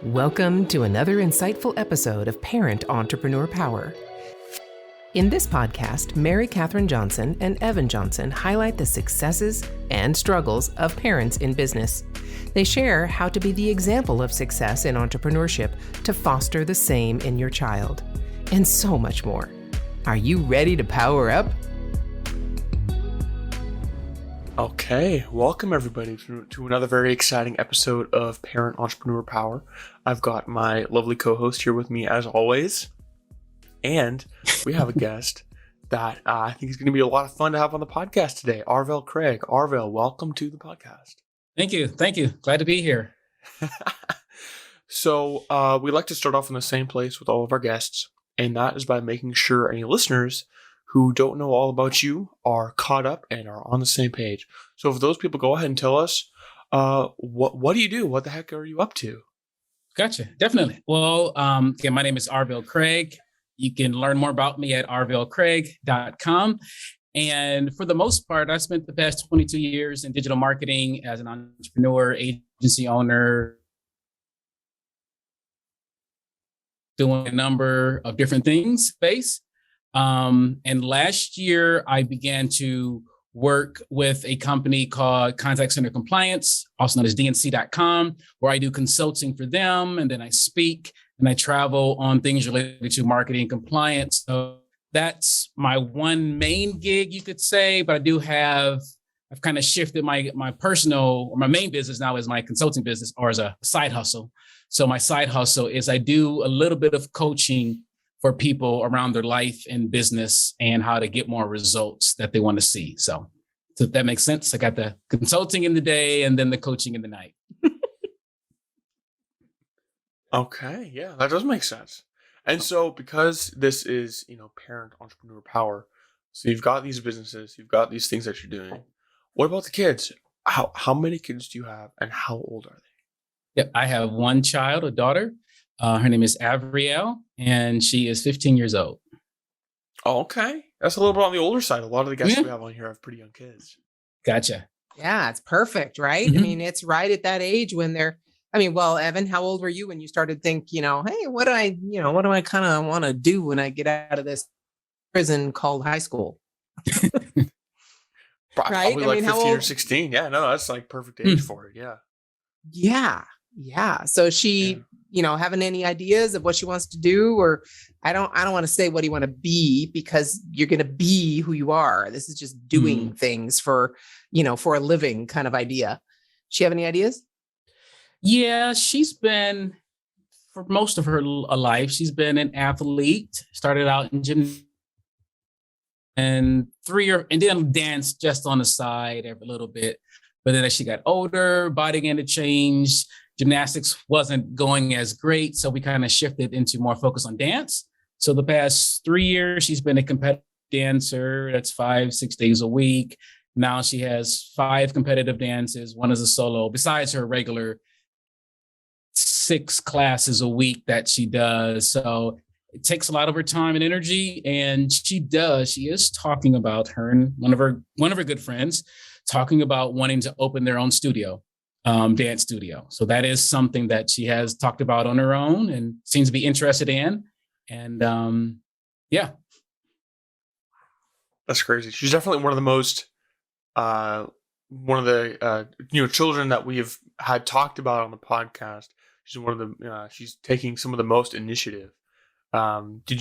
Welcome to another insightful episode of Parent Entrepreneur Power. In this podcast, Mary Catherine Johnson and Evan Johnson highlight the successes and struggles of parents in business. They share how to be the example of success in entrepreneurship to foster the same in your child, and so much more. Are you ready to power up? Okay, welcome everybody to another very exciting episode of Parent Entrepreneur Power. I've got my lovely co-host here with me as always, and we have a guest that I think is going to be a lot of fun to have on the podcast today, Arvell Craig. Arvell, welcome to the podcast. Thank you. Glad to be here. So we like to start off in the same place with all of our guests, and that is by making sure any listeners who don't know all about you are caught up and are on the same page. So for those people, go ahead and tell us, what do you do? What the heck are you up to? Gotcha. Definitely. Well, again, my name is Arvell Craig. You can learn more about me at arvellcraig.com. And for the most part, I spent the past 22 years in digital marketing as an entrepreneur, agency owner, doing a number of different things, and last year, I began to work with a company called Contact Center Compliance, also known as DNC.com, where I do consulting for them. And then I speak and I travel on things related to marketing and compliance. So that's my one main gig, you could say. But I've kind of shifted my main business now is my consulting business, or as a side hustle. So my side hustle is I do a little bit of coaching for people around their life and business and how to get more results that they want to see. So if that makes sense, I got the consulting in the day and then the coaching in the night. Okay, yeah, that does make sense. And so because this is, Parent Entrepreneur Power, so you've got these businesses, you've got these things that you're doing. What about the kids? How many kids do you have and how old are they? Yep, I have one child, a daughter. Her name is Arvell, and she is 15 years old. Oh, okay. That's a little bit on the older side. A lot of the guests we have on here have pretty young kids. Gotcha. Yeah, it's perfect, right? Mm-hmm. I mean, it's right at that age when Evan, how old were you when you started to think, hey, what do I kind of want to do when I get out of this prison called high school? Right? Probably 15 or 16. Yeah, no, that's like perfect age for it. Yeah. Yeah. So she, having any ideas of what she wants to do, or I don't want to say what do you want to be, because you're going to be who you are. This is just doing things for a living kind of idea. She have any ideas? Yeah, she's been, for most of her life, she's been an athlete, started out in gym and then danced just on the side every little bit. But then as she got older, body began to change. Gymnastics wasn't going as great, so we kind of shifted into more focus on dance. So the past 3 years, she's been a competitive dancer. That's 5-6 days a week. Now she has 5 competitive dances. One is a solo, besides her regular 6 classes a week that she does. So it takes a lot of her time and energy. And she is talking about her and one of her good friends talking about wanting to open their own studio. Dance studio. So that is something that she has talked about on her own and seems to be interested in. And yeah. That's crazy. She's definitely one of the most, children that we've had talked about on the podcast. She's one of the, she's taking some of the most initiative. Where did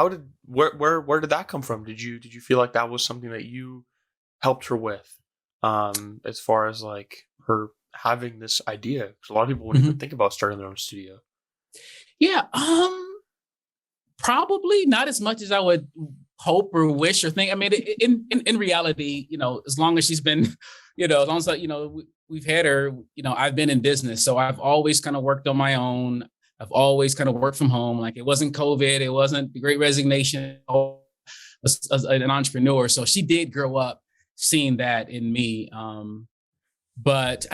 that come from? Did you feel like that was something that you helped her with? As far as like her having this idea, because a lot of people wouldn't even think about starting their own studio. Yeah, probably not as much as I would hope or wish or think. I mean, in reality, as long as she's been, as long as we've had her, I've been in business, so I've always kind of worked on my own. I've always kind of worked from home. Like it wasn't COVID, it wasn't the Great Resignation. As an entrepreneur, so she did grow up seeing that in me. But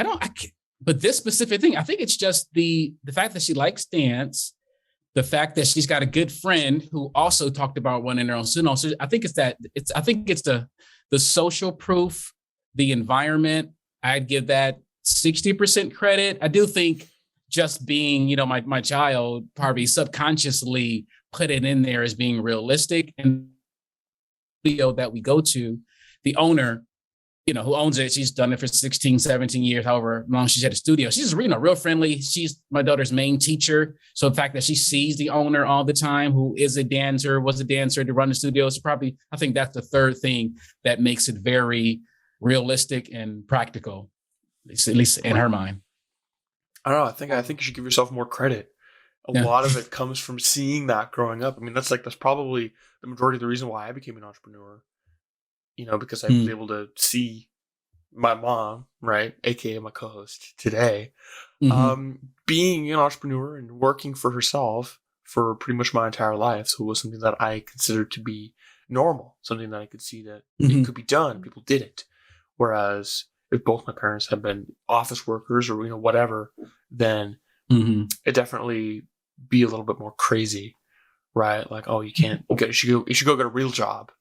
but this specific thing, I think it's just the fact that she likes dance, the fact that she's got a good friend who also talked about running her own studio. So I think it's the social proof, the environment. I'd give that 60% credit. I do think just being, my child probably subconsciously put it in there as being realistic. And the studio that we go to, the owner, who owns it, she's done it for 16, 17 years, however long she's at the studio. She's real friendly. She's my daughter's main teacher. So the fact that she sees the owner all the time, who is a dancer, was a dancer to run the studio, is probably, I think that's the third thing that makes it very realistic and practical, at least in her mind. I don't know. I think you should give yourself more credit. A lot of it comes from seeing that growing up. I mean, that's probably the majority of the reason why I became an entrepreneur. Because I was able to see my mom, right, aka my co-host today, being an entrepreneur and working for herself for pretty much my entire life. So it was something that I considered to be normal, something that I could see that it could be done. People did it. Whereas if both my parents had been office workers or whatever, then it definitely be a little bit more crazy, right? Like, oh, you should go get a real job.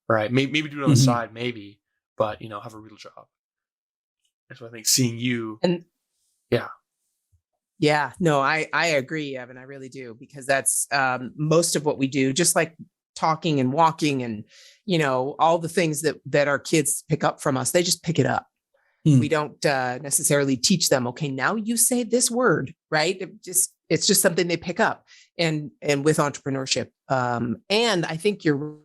Right. Maybe do it on the side, maybe, but, have a real job. And so I think seeing you. And yeah, no, I agree, Evan. I really do, because that's most of what we do, just like talking and walking and, all the things that our kids pick up from us. They just pick it up. We don't necessarily teach them, okay, now you say this word, right? It's just something they pick up. And with entrepreneurship. And I think you're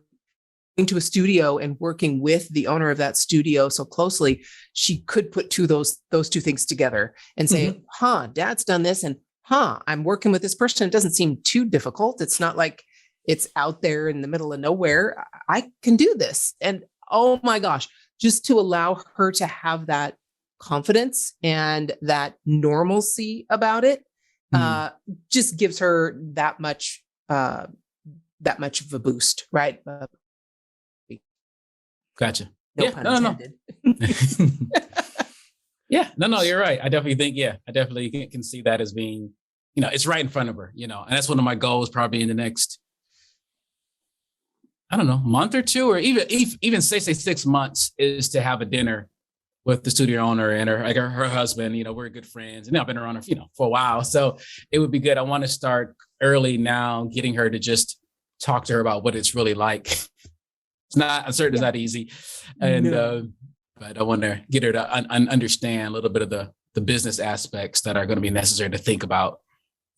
into a studio and working with the owner of that studio so closely, she could put those two things together and say, dad's done this, and I'm working with this person. It doesn't seem too difficult. It's not like it's out there in the middle of nowhere. I can do this. And oh my gosh, just to allow her to have that confidence and that normalcy about it, just gives her that much of a boost, right? Gotcha. No pun intended. Yeah, no, you're right. I definitely can see that as being, it's right in front of her, and that's one of my goals probably in the next, I don't know, month or two, or even say 6 months, is to have a dinner with the studio owner and her husband. We're good friends, and I've been around her, for a while. So it would be good. I want to start early now, getting her to just talk to her about what it's really like. I'm certain it's not easy. And, but I want to get her to understand a little bit of the business aspects that are going to be necessary to think about,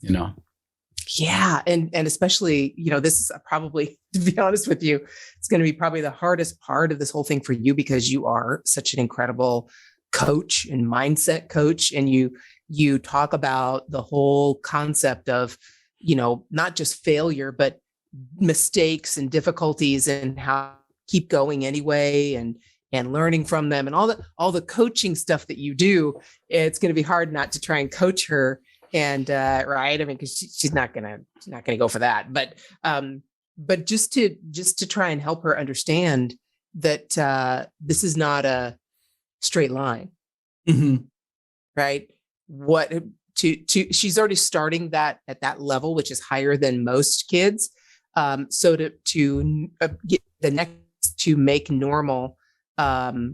Yeah. And especially, this is probably, to be honest with you, it's going to be probably the hardest part of this whole thing for you, because you are such an incredible coach and mindset coach. And you talk about the whole concept of, not just failure, but mistakes and difficulties, and how keep going anyway, and learning from them, and all the coaching stuff that you do. It's going to be hard not to try and coach her. And right, I mean, because she's not gonna go for that. But just to try and help her understand that this is not a straight line, right? She's already starting that at that level, which is higher than most kids. So to get the next, to make normal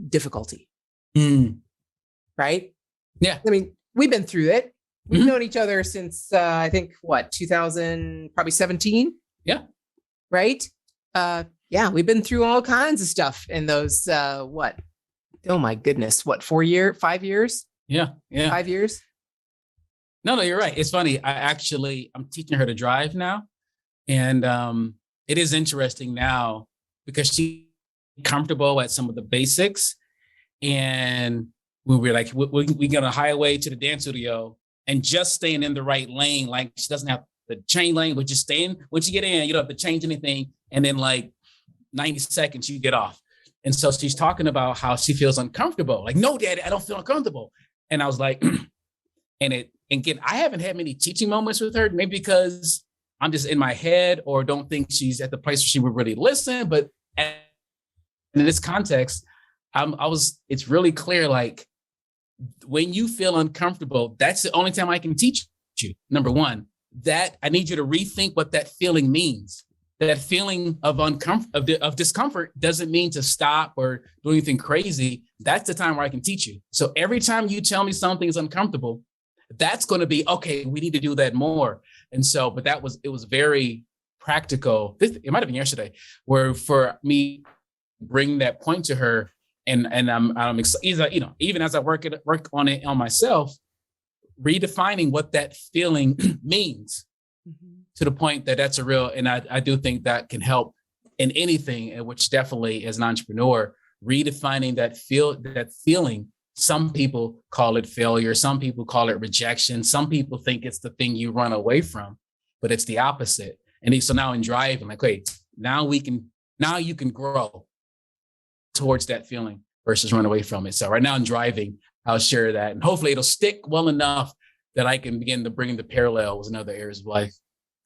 difficulty, right? Yeah, I mean, we've been through it. We've known each other since I think 2000, probably 17. Yeah, right. Yeah, we've been through all kinds of stuff in those. What? Oh my goodness! What? 5 years? Yeah. 5 years. No, you're right. It's funny. I'm teaching her to drive now, and it is interesting now because she's comfortable at some of the basics. And when we're like, we get on a highway to the dance studio, and just staying in the right lane, like she doesn't have the chain lane, but just staying. Once you get in, you don't have to change anything, and then like 90 seconds you get off. And so she's talking about how she feels uncomfortable. Like, no, Daddy, I don't feel uncomfortable. And I was like, and again, I haven't had many teaching moments with her, maybe because I'm just in my head or don't think she's at the place where she would really listen. But in this context, it's really clear, like, when you feel uncomfortable, that's the only time I can teach you. Number one, that I need you to rethink what that feeling means. That feeling of discomfort doesn't mean to stop or do anything crazy. That's the time where I can teach you. So every time you tell me something is uncomfortable, that's going to be, okay, we need to do that more. And so, but it was very practical. It might've been yesterday where for me, bring that point to her and I'm excited, even as I work on it on myself, redefining what that feeling means to the point that that's a real, and I do think that can help in anything, which definitely as an entrepreneur, redefining that feeling. Some people call it failure. Some people call it rejection. Some people think it's the thing you run away from, but it's the opposite. And so now in driving, like, wait, now you can grow towards that feeling versus run away from it. So right now in driving, I'll share that, and hopefully it'll stick well enough that I can begin to bring the parallels in other areas of life.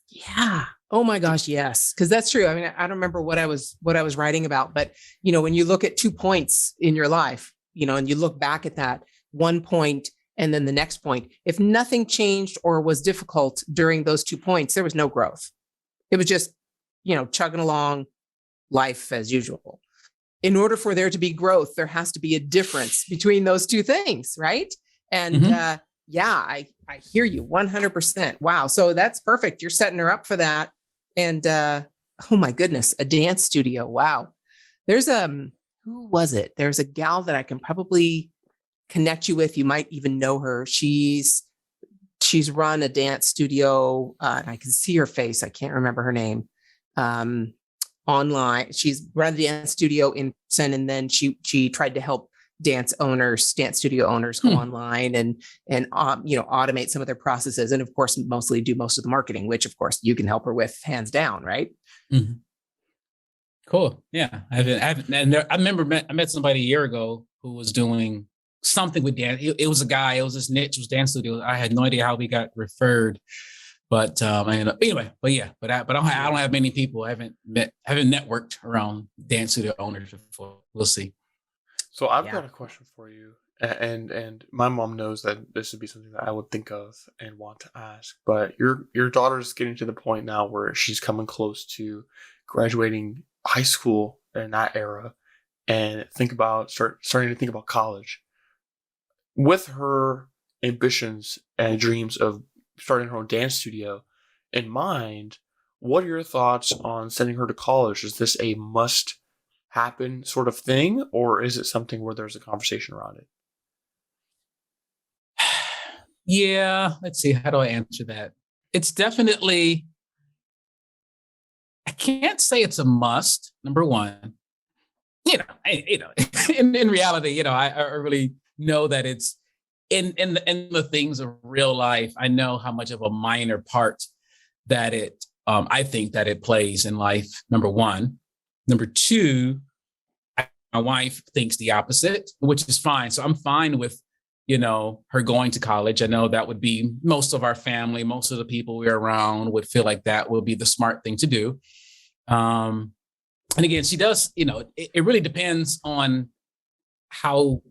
Yeah. Oh my gosh. Yes. Cause that's true. I mean, I don't remember what I was writing about, but when you look at 2 points in your life, and you look back at that one point and then the next point, if nothing changed or was difficult during those 2 points, there was no growth. It was just, chugging along life as usual. In order for there to be growth, there has to be a difference between those two things. Right. And, I hear you 100%. Wow. So that's perfect. You're setting her up for that. And oh my goodness, a dance studio. Wow. There's who was it? There's a gal that I can probably connect you with. You might even know her. She's run a dance studio. And I can see her face. I can't remember her name. Online. She's run the dance studio in person, and then she tried to help dance studio owners go online and automate some of their processes, and of course mostly do most of the marketing, which of course you can help her with hands down, right? Mm-hmm. Cool. Yeah, I met somebody a year ago who was doing something with dance. It was a guy. It was this niche. It was dance studio. I had no idea how we got referred, but anyway. But yeah. But I don't have many people. I haven't networked around dance studio owners before. We'll see. So I've got a question for you, and my mom knows that this would be something that I would think of and want to ask. But your daughter's getting to the point now where she's coming close to graduating high school in that era, and starting to think about college. With her ambitions and dreams of starting her own dance studio in mind, what are your thoughts on sending her to college? Is this a must happen sort of thing, or is it something where there's a conversation around it? Yeah, let's see. How do I answer that? It's definitely, I can't say it's a must. Number one, in reality, I really know that it's in the things of real life. I know how much of a minor part that I think that it plays in life. Number one. Number two, my wife thinks the opposite, which is fine. So I'm fine with, her going to college. I know that would be most of our family, most of the people we're around would feel like that will be the smart thing to do. And again, she does, it really depends on how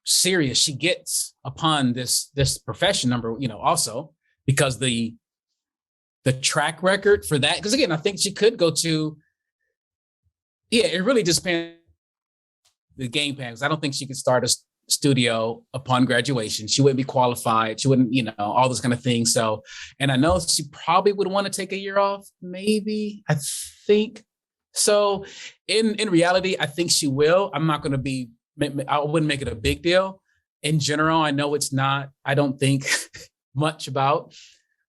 serious she gets upon this profession also because the track record for that, because again, I think she could go to, it really just depends the game plan. Because I don't think she could start a studio upon graduation. She wouldn't be qualified. She wouldn't, all those kind of things. So, and I know she probably would want to take a year off. Maybe, I think so. In reality, I think she will. I'm not going to I wouldn't make it a big deal. In general, I know it's not, I don't think much about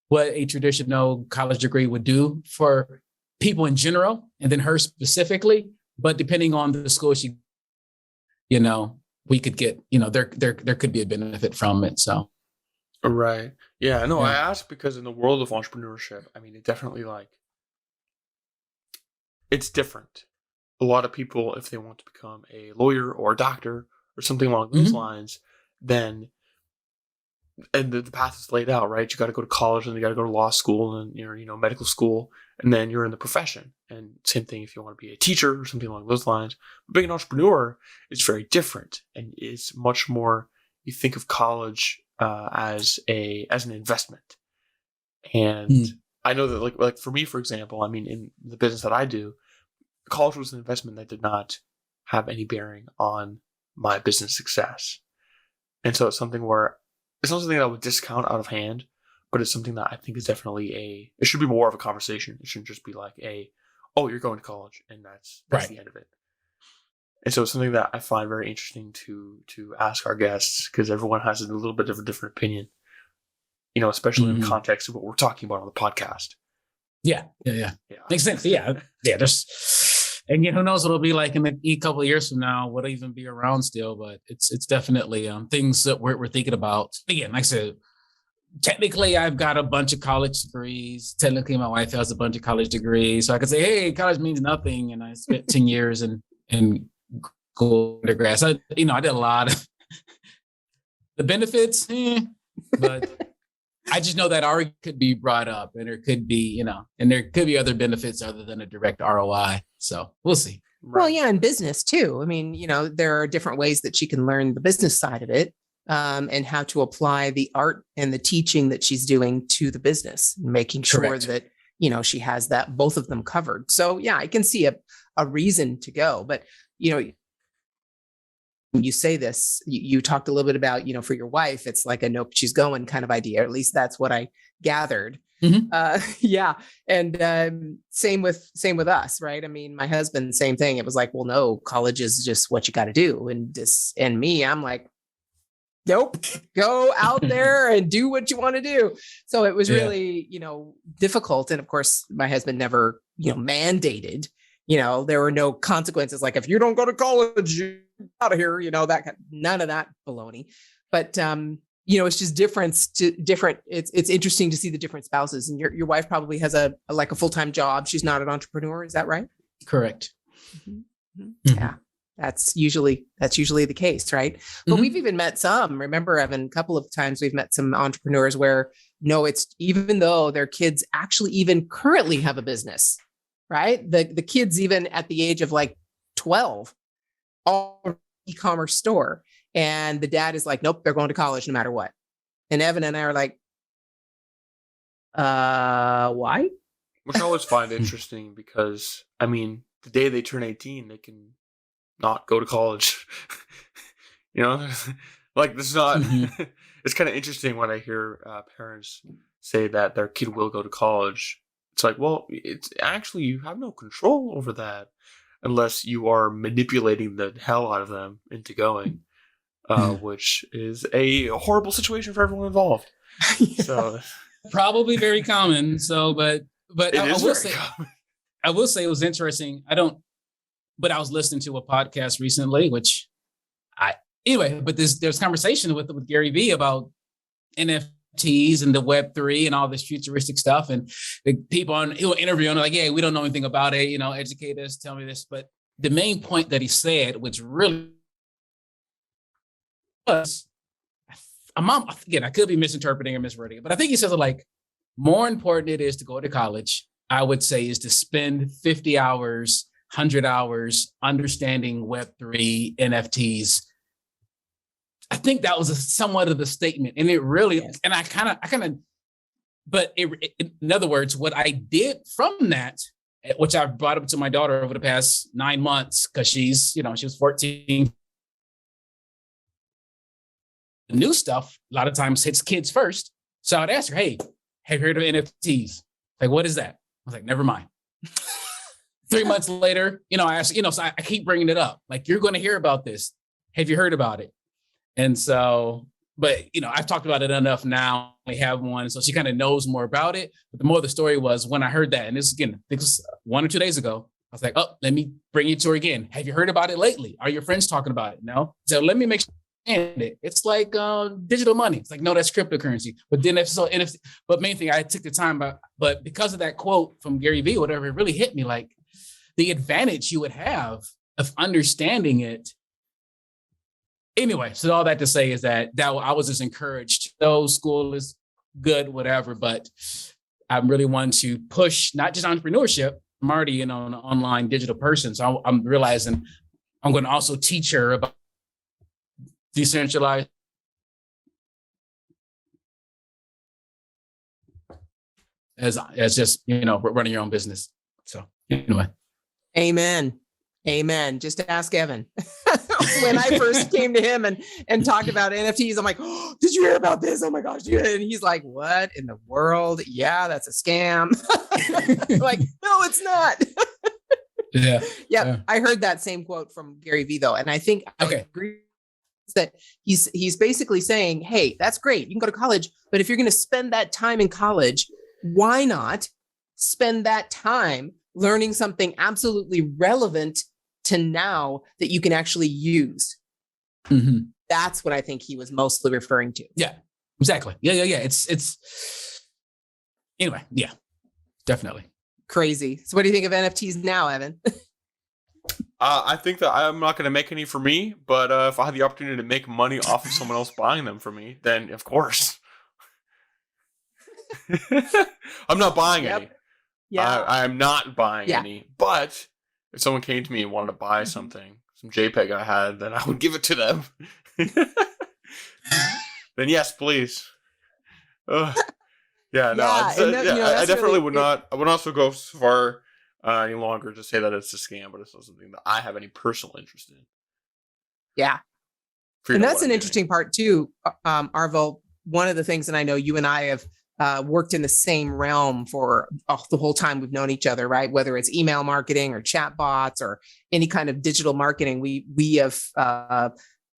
what a traditional college degree would do for people in general, and then her specifically. But depending on the school we could get, there could be a benefit from it. So. Right. Yeah. No, I asked because in the world of entrepreneurship, I mean, it definitely it's different. A lot of people, if they want to become a lawyer or a doctor or something along those lines, then and the path is laid out, right? You got to go to college, and you got to go to law school, and medical school, and then you're in the profession. And same thing if you want to be a teacher or something along those lines. But being an entrepreneur is very different, and it's much more. You think of college as an investment, and I know that like for me, for example, I mean, in the business that I do, college was an investment that did not have any bearing on my business success, and so it's something where it's not something that I would discount out of hand, but it's something that I think is definitely it should be more of a conversation. It shouldn't just be like oh, you're going to college, and that's Right. the end of it. And so it's something that I find very interesting to ask our guests, because everyone has a little bit of a different opinion, especially in the context of what we're talking about on the podcast. Yeah. Makes sense. Yeah. And who knows what it'll be like in a couple of years from now, what'll even be around still, but it's definitely things that we're thinking about. Again, like I said, technically I've got a bunch of college degrees. Technically my wife has a bunch of college degrees. So I could say, hey, college means nothing. And I spent 10 years in undergrad. So, I did a lot of the benefits, but I just know that argument could be brought up, and there could be, and there could be other benefits other than a direct ROI. So we'll see. Well, yeah, in business too. I mean, there are different ways that she can learn the business side of it, and how to apply the art and the teaching that she's doing to the business, making sure Correct. that, she has that both of them covered. So yeah, I can see a reason to go, but when you say this, you talked a little bit about, for your wife, it's like a nope, she's going kind of idea. At least that's what I gathered. Yeah. And same with us, right? I mean, my husband, same thing. It was like, well, no, college is just what you got to do. And me, I'm like, nope, go out there and do what you want to do. So it was really, difficult. And of course, my husband never, mandated, there were no consequences. Like if you don't go to college, you're out of here, none of that baloney. But, it's just different. It's interesting to see the different spouses, and your wife probably has a full-time job. She's not an entrepreneur. Is that right? Correct. Mm-hmm. Yeah. That's usually the case, right? But we've even met some, remember, Evan, a couple of times we've met some entrepreneurs where it's even though their kids actually even currently have a business, right? The kids, even at the age of 12, all e-commerce store. And the dad is like, nope, they're going to college no matter what. And Evan and I are like, why? Which I always find interesting, because, I mean, the day they turn 18, they can not go to college. Like this is not, it's kind of interesting when I hear parents say that their kid will go to college. It's like, well, it's actually, you have no control over that unless you are manipulating the hell out of them into going, which is a horrible situation for everyone involved. Yeah. So probably very common. So, but I will say it was interesting. But I was listening to a podcast recently, but there's conversation with Gary Vee about NFTs and the Web3 and all this futuristic stuff. And the people he'll interview and like, yeah, we don't know anything about it, educate us, tell me this. But the main point that he said, which really was, again, I could be misinterpreting or misreading it, but I think he says more important it is to go to college, I would say, is to spend 50 hours, 100 hours understanding Web3, NFTs. I think that was somewhat of the statement. And it really, and I kind of, but in other words, what I did from that, which I've brought up to my daughter over the past 9 months, because she was 14. The new stuff a lot of times hits kids first. So I'd ask her, hey, have you heard of NFTs? Like, what is that? I was like, never mind. 3 months later, I asked, so I keep bringing it up. Like, you're going to hear about this. Have you heard about it? And so, but, I've talked about it enough now. We have one. So she kind of knows more about it. But the more of the story was when I heard that, and this was 1 or 2 days ago, I was like, oh, let me bring it to her again. Have you heard about it lately? Are your friends talking about it? No. So let me make sure. It's like digital money. It's like, no, that's cryptocurrency. But then NFT, but main thing, I took the time, but because of that quote from Gary Vee, whatever, it really hit me, like the advantage you would have of understanding it. Anyway, so all that to say is that I was just encouraged. Though school is good, whatever, but I really want to push not just entrepreneurship. I'm already, an online digital person, so I'm realizing I'm going to also teach her about decentralized as just running your own business. So anyway, amen. Just ask Evan. when I first came to him and talked about NFTs. I'm like, oh, did you hear about this? Oh my gosh. And he's like, what in the world? Yeah, that's a scam. Like, no, it's not. Yeah. I heard that same quote from Gary Vee though. And I think I agree that he's basically saying, hey, that's great. You can go to college, but if you're going to spend that time in college, why not spend that time learning something absolutely relevant to now that you can actually use? Mm-hmm. That's what I think he was mostly referring to. Yeah, exactly. Yeah. It's anyway. Yeah, definitely. Crazy. So what do you think of NFTs now, Evan? I think that I'm not going to make any for me, but if I had the opportunity to make money off of someone else buying them for me, then of course. I'm not buying any. Yeah. I'm not buying any. But if someone came to me and wanted to buy something, some JPEG I had, then I would give it to them. Then yes, please. I definitely would not. I would also go so far any longer to say that it's a scam, but it's not something that I have any personal interest in. Yeah, and that's an interesting part too, Arvell. One of the things, and I know you and I have worked in the same realm for the whole time we've known each other, right? Whether it's email marketing or chat bots or any kind of digital marketing, we have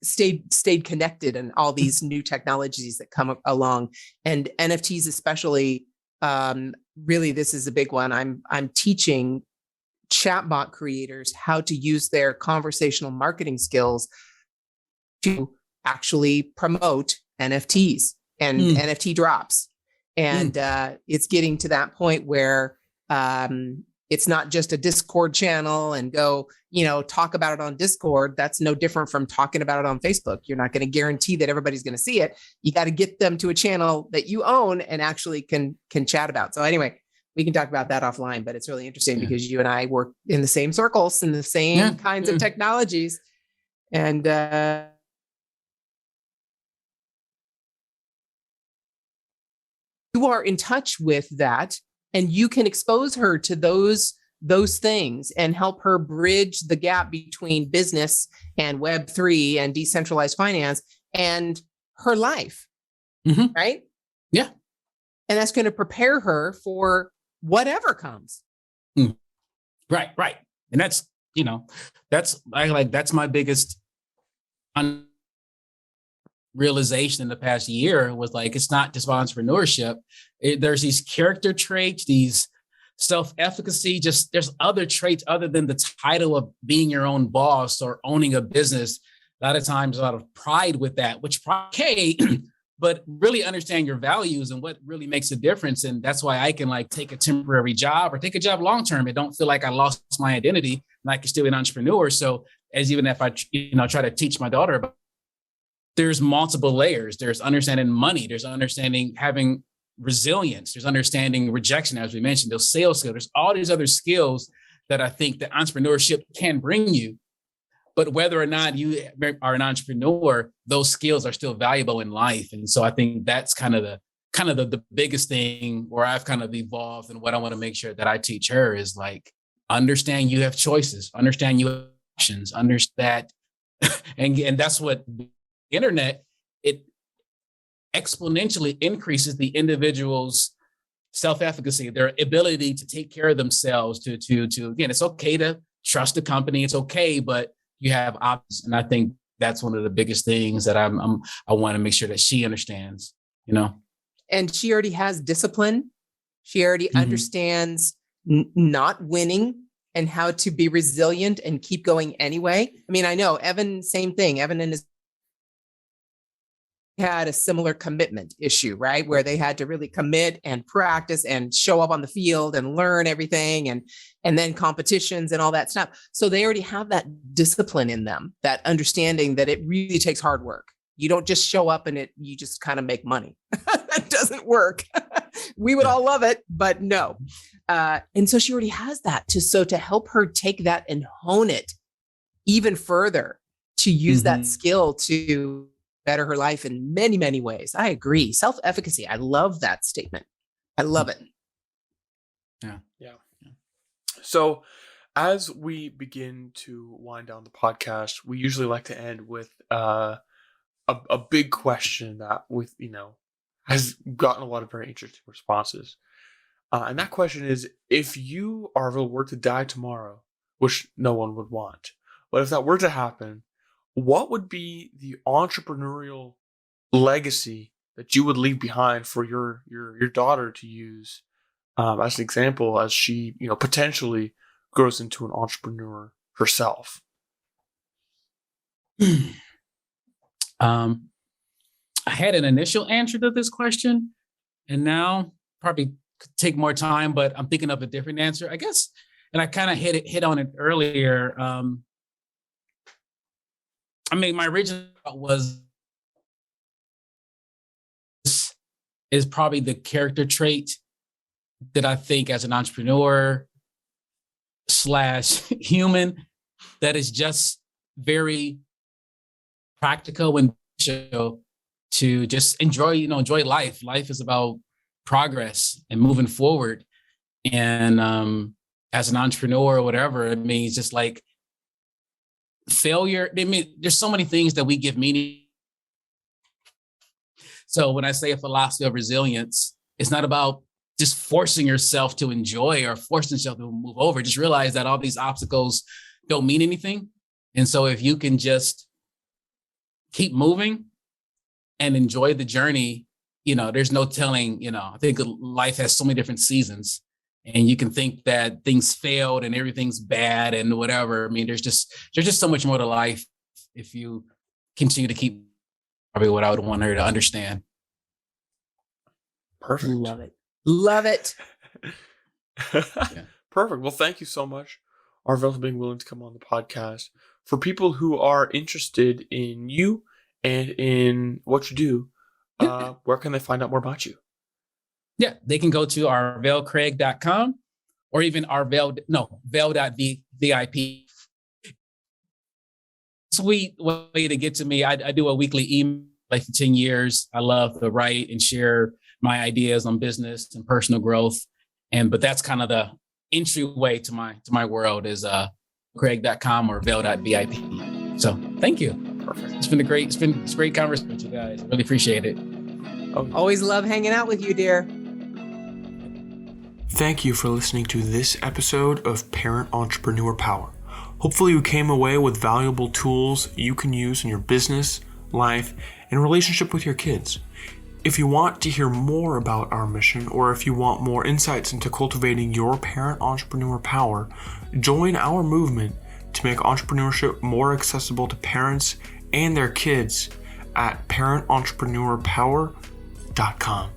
stayed connected and all these new technologies that come along, and NFTs especially. Really, this is a big one. I'm teaching chatbot creators how to use their conversational marketing skills to actually promote NFTs and NFT drops. And it's getting to that point where it's not just a Discord channel and go, talk about it on Discord. That's no different from talking about it on Facebook. You're not going to guarantee that everybody's going to see it. You got to get them to a channel that you own and actually can chat about. So anyway, we can talk about that offline, but it's really interesting because you and I work in the same circles and the same kinds of technologies. And you are in touch with that, and you can expose her to those things and help her bridge the gap between business and Web3 and decentralized finance and her life. Mm-hmm. Right? Yeah. And that's going to prepare her for whatever comes. Right. And that's my biggest realization in the past year was like, it's not just entrepreneurship. There's these character traits, these self-efficacy, there's other traits other than the title of being your own boss or owning a business. A lot of times, a lot of pride with that, which okay, but really understand your values and what really makes a difference. And that's why I can take a temporary job or take a job long-term and don't feel like I lost my identity and I can still be an entrepreneur. So even if I, try to teach my daughter about, there's multiple layers. There's understanding money. There's understanding having resilience. There's understanding rejection, as we mentioned, those sales skills. There's all these other skills that I think that entrepreneurship can bring you. But whether or not you are an entrepreneur, those skills are still valuable in life. And so I think that's kind of the biggest thing where I've kind of evolved, and what I want to make sure that I teach her is understand you have choices, understand you have options, understand, and that's what the internet, it exponentially increases the individual's self-efficacy, their ability to take care of themselves, to again, it's okay to trust the company, it's okay, but you have options. And I think that's one of the biggest things that I want to make sure that she understands, And she already has discipline. She already understands not winning and how to be resilient and keep going anyway. I mean, I know Evan, same thing. Evan and his had a similar commitment issue, right? Where they had to really commit and practice and show up on the field and learn everything and then competitions and all that stuff. So they already have that discipline in them, that understanding that it really takes hard work. You don't just show up and you just kind of make money. That doesn't work. We would all love it, but no. And so she already has that to help her take that and hone it even further, to use that skill to better her life in many, many ways. I agree. Self-efficacy. I love that statement. I love it. Yeah. So As we begin to wind down the podcast, we usually like to end with a big question that has gotten a lot of very interesting responses. And that question is, if you, Arvell, were to die tomorrow, which no one would want, but if that were to happen, what would be the entrepreneurial legacy that you would leave behind for your daughter to use as an example as she potentially grows into an entrepreneur herself? I had an initial answer to this question, and now probably could take more time, but I'm thinking of a different answer, I guess. And I kind of hit on it earlier. My original thought was is probably the character trait that I think as an entrepreneur / human that is just very practical and to just enjoy life. Life is about progress and moving forward. And as an entrepreneur or whatever, it means just like failure. There's so many things that we give meaning. So when I say a philosophy of resilience, it's not about just forcing yourself to enjoy or forcing yourself to move over. Just realize that all these obstacles don't mean anything. And so if you can just keep moving and enjoy the journey, there's no telling, I think life has so many different seasons, and you can think that things failed and everything's bad and whatever. There's just so much more to life if you continue to keep. Probably what I would want her to understand. Perfect. Love it. Yeah. Perfect. Well, thank you so much, Arvell, for being willing to come on the podcast. For people who are interested in you and in what you do, where can they find out more about you? Yeah, they can go to arvellcraig.com or even vel.vip. Sweet way to get to me. I do a weekly email like for 10 years. I love to write and share my ideas on business and personal growth. But that's kind of the entryway to my world is craig.com or vel.vip. So thank you. Perfect. It's a great conversation with you guys. I really appreciate it. Always love hanging out with you, dear. Thank you for listening to this episode of Parent Entrepreneur Power. Hopefully you came away with valuable tools you can use in your business, life, and relationship with your kids. If you want to hear more about our mission, or if you want more insights into cultivating your parent entrepreneur power, join our movement to make entrepreneurship more accessible to parents and their kids at parentrepreneur.power.com.